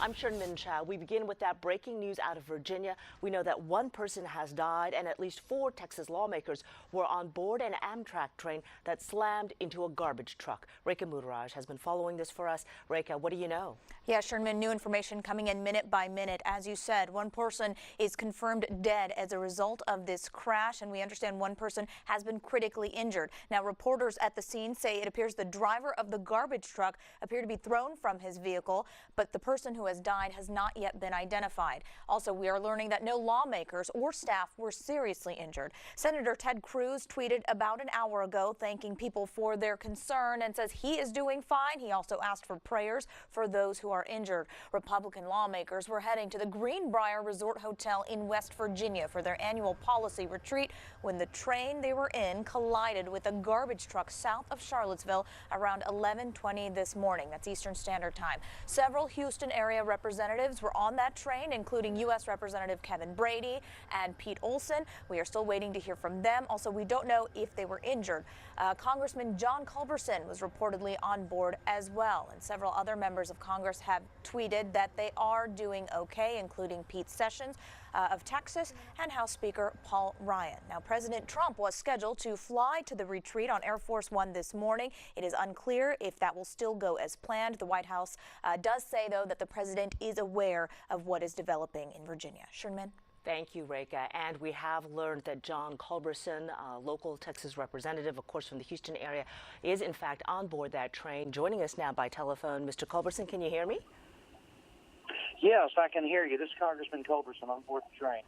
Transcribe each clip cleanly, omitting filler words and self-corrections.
I'm Sherman Chow. We begin with that breaking news out of Virginia. We know that one person has died and at least 4 Texas lawmakers were on board an Amtrak train that slammed into a garbage truck. Rekha Mudaraj has been following this for us. Rekha, what do you know? Yeah, Sherman, new information coming in minute by minute. As you said, one person is confirmed dead as a result of this crash, and we understand one person has been critically injured. Now, reporters at the scene say it appears the driver of the garbage truck appeared to be thrown from his vehicle, but the person who has died has not yet been identified. Also, we are learning that no lawmakers or staff were seriously injured. Senator Ted Cruz tweeted about an hour ago thanking people for their concern and says he is doing fine. He also asked for prayers for those who are injured. Republican lawmakers were heading to the Greenbrier Resort Hotel in West Virginia for their annual policy retreat when the train they were in collided with a garbage truck south of Charlottesville around 11:20 this morning. That's Eastern Standard Time. Several Houston area representatives were on that train, including U.S. Representative Kevin Brady and Pete Olson. We are still waiting to hear from them. Also, we don't know if they were injured. Congressman John Culberson was reportedly on board as well, and several other members of Congress have tweeted that they are doing okay, including Pete Sessions of Texas and House Speaker Paul Ryan. Now, President Trump was scheduled to fly to the retreat on Air Force One this morning. It is unclear if that will still go as planned. The White House does say, though, that the president is aware of what is developing in Virginia. Sherman? Thank you, Rekha. And we have learned that John Culberson, a local Texas representative, of course, from the Houston area, is in fact on board that train. Joining us now by telephone. Mr. Culberson, can you hear me? Yes, I can hear you. This is Congressman Culberson on board the train.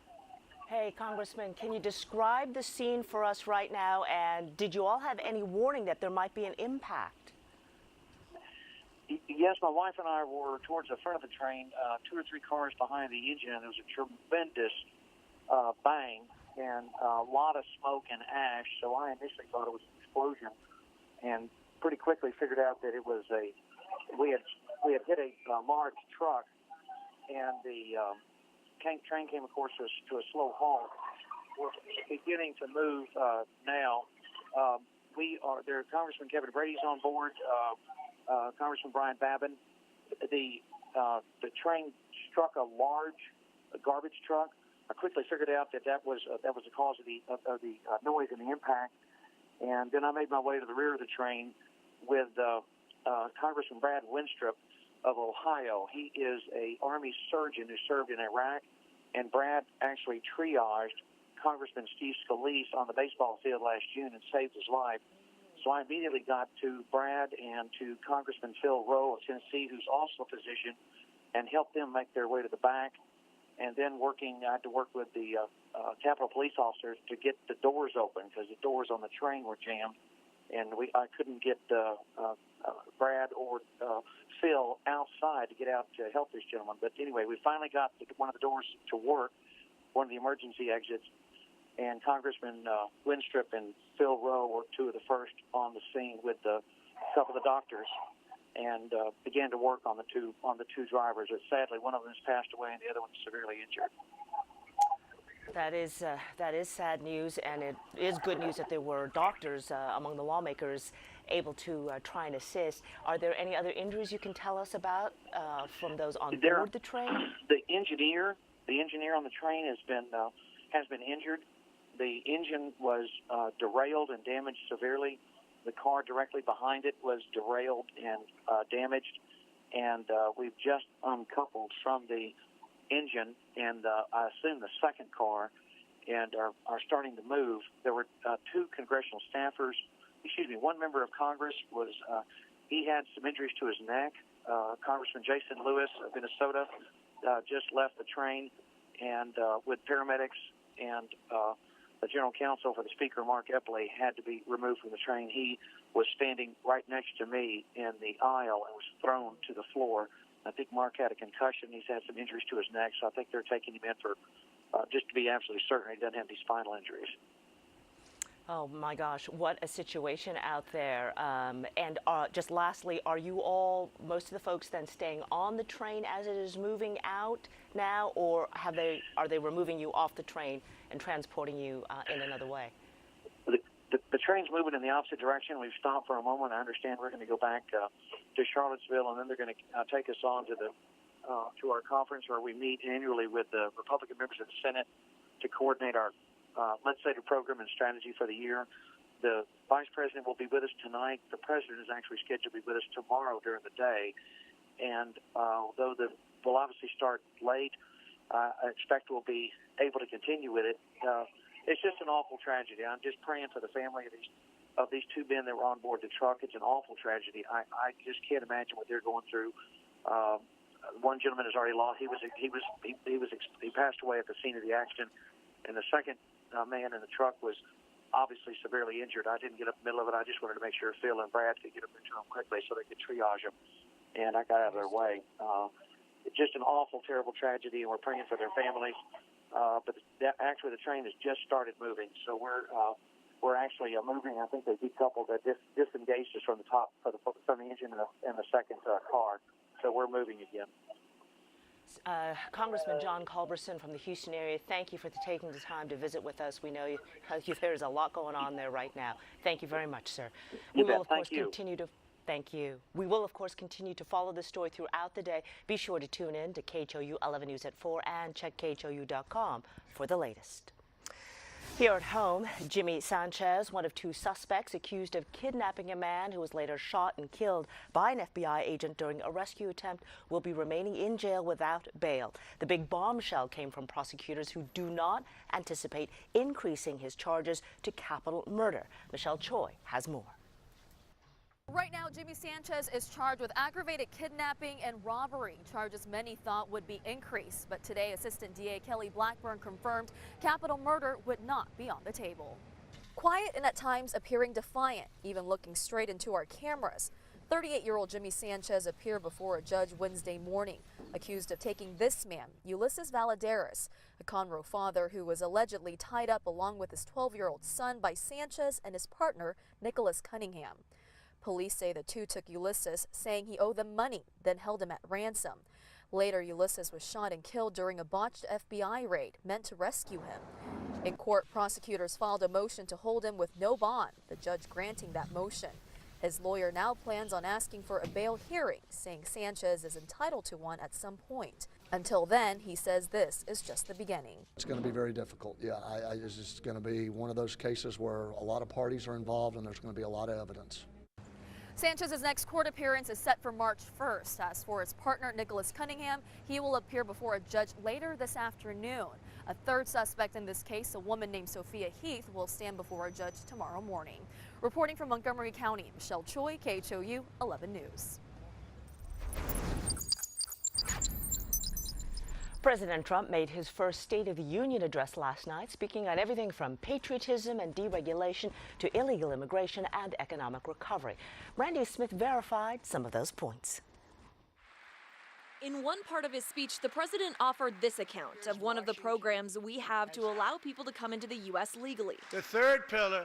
Hey, Congressman, can you describe the scene for us right now? And did you all have any warning that there might be an impact? Yes, my wife and I were towards the front of the train, 2 or 3 cars behind the engine, and there was a tremendous bang and a lot of smoke and ash. So I initially thought it was an explosion, and pretty quickly figured out that it was we had hit a large truck, and the train came, of course, to a slow halt. We're beginning to move now. Congressman Kevin Brady's on board. Congressman Brian Babin. The train struck a large garbage truck. I quickly figured out that was the cause of the noise and the impact. And then I made my way to the rear of the train with Congressman Brad Winstrup of Ohio. He is an Army surgeon who served in Iraq, and Brad actually triaged Congressman Steve Scalise on the baseball field last June and saved his life. So I immediately got to Brad and to Congressman Phil Rowe of Tennessee, who's also a physician, and helped them make their way to the back. And then I had to work with the Capitol Police officers to get the doors open because the doors on the train were jammed, and I couldn't get Brad or Phil outside to get out to help this gentleman. But anyway, we finally got one of the doors to work, one of the emergency exits, and Congressman Winstrup and Phil Rowe were 2 of the first on the scene with a couple of the doctors, and began to work on the two drivers. But sadly, one of them has passed away, and the other one is severely injured. That is sad news, and it is good news that there were doctors among the lawmakers able to try and assist. Are there any other injuries you can tell us about from those on board the train? The engineer on the train has been injured. The engine was derailed and damaged severely. The car directly behind it was derailed and damaged. And we've just uncoupled from the engine and I assume the second car, and are starting to move. There were 2 congressional staffers. One member of Congress he had some injuries to his neck. Congressman Jason Lewis of Minnesota just left the train and with paramedics, and the general counsel for the speaker, Mark Epley, had to be removed from the train. He was standing right next to me in the aisle and was thrown to the floor. I think Mark had a concussion. He's had some injuries to his neck, so I think they're taking him in for just to be absolutely certain he doesn't have any spinal injuries. Oh, my gosh, what a situation out there. And just lastly, are you most of the folks then staying on the train as it is moving out now, or are they removing you off the train and transporting you in another way? The train's moving in the opposite direction. We've stopped for a moment. I understand we're going to go back to Charlottesville, and then they're going to take us on to the to our conference where we meet annually with the Republican members of the Senate to coordinate our legislative program and strategy for the year. The Vice President will be with us tonight. The President is actually scheduled to be with us tomorrow during the day. And although we'll obviously start late, I expect we'll be able to continue with it. It's just an awful tragedy. I'm just praying for the family of these two men that were on board the truck. It's an awful tragedy. I just can't imagine what they're going through. One gentleman has already lost. He passed away at the scene of the accident, and the second man in the truck was obviously severely injured. I didn't get up in the middle of it. I just wanted to make sure Phil and Brad could get up into him quickly so they could triage him, and I got out of their way. It's just an awful, terrible tragedy, and we're praying for their families. But actually, the train has just started moving, so we're actually moving. I think they decoupled, disengaged us from the top from the engine in the second car, so we're moving again. Congressman John Culberson from the Houston area, thank you for taking the time to visit with us. We know there's a lot going on there right now. Thank you very much, sir. We will, of course, continue to. Thank you. We will, of course, continue to follow this story throughout the day. Be sure to tune in to KHOU 11 News at 4 and check KHOU.com for the latest. Here at home, Jimmy Sanchez, one of two suspects accused of kidnapping a man who was later shot and killed by an FBI agent during a rescue attempt, will be remaining in jail without bail. The big bombshell came from prosecutors who do not anticipate increasing his charges to capital murder. Michelle Choi has more. Right now, Jimmy Sanchez is charged with aggravated kidnapping and robbery, charges many thought would be increased. But today, Assistant DA Kelly Blackburn confirmed capital murder would not be on the table. Quiet and at times appearing defiant, even looking straight into our cameras, 38-year-old Jimmy Sanchez appeared before a judge Wednesday morning, accused of taking this man, Ulysses Valadares, a Conroe father who was allegedly tied up along with his 12-year-old son by Sanchez and his partner, Nicholas Cunningham. Police say the two took Ulysses, saying he owed them money, then held him at ransom. Later, Ulysses was shot and killed during a botched FBI raid meant to rescue him. In court, prosecutors filed a motion to hold him with no bond, the judge granting that motion. His lawyer now plans on asking for a bail hearing, saying Sanchez is entitled to one at some point. Until then, he says this is just the beginning. It's going to be very difficult. Yeah, it's just going to be one of those cases where a lot of parties are involved and there's going to be a lot of evidence. Sanchez's next court appearance is set for March 1st. As for his partner, Nicholas Cunningham, he will appear before a judge later this afternoon. A third suspect in this case, a woman named Sophia Heath, will stand before a judge tomorrow morning. Reporting from Montgomery County, Michelle Choi, KHOU 11 News. President Trump made his first State of the Union address last night, speaking on everything from patriotism and deregulation to illegal immigration and economic recovery. Randy Smith verified some of those points. In one part of his speech, the president offered this account of one of the programs we have to allow people to come into the U.S. legally. The third pillar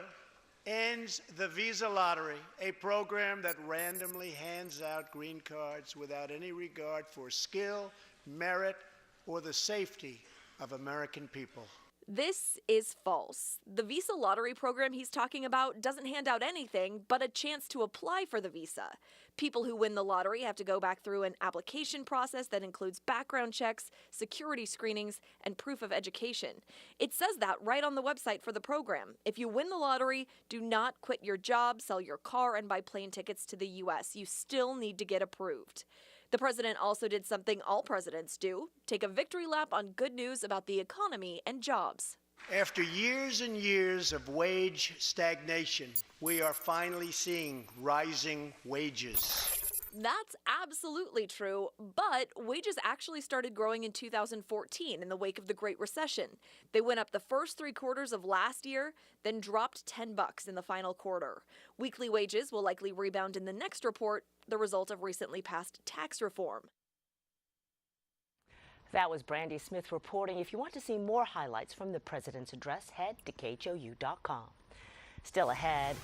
ends the visa lottery, a program that randomly hands out green cards without any regard for skill, merit, or the safety of American people. This is false. The visa lottery program he's talking about doesn't hand out anything but a chance to apply for the visa. People who win the lottery have to go back through an application process that includes background checks, security screenings, and proof of education. It says that right on the website for the program. If you win the lottery, do not quit your job, sell your car, and buy plane tickets to the U.S. You still need to get approved. The president also did something all presidents do, take a victory lap on good news about the economy and jobs. After years and years of wage stagnation, we are finally seeing rising wages. That's absolutely true, but wages actually started growing in 2014 in the wake of the Great Recession. They went up the first 3 quarters of last year, then dropped $10 in the final quarter. Weekly wages will likely rebound in the next report, the result of recently passed tax reform. That was Brandy Smith reporting. If you want to see more highlights from the president's address, head to KHOU.com. Still ahead,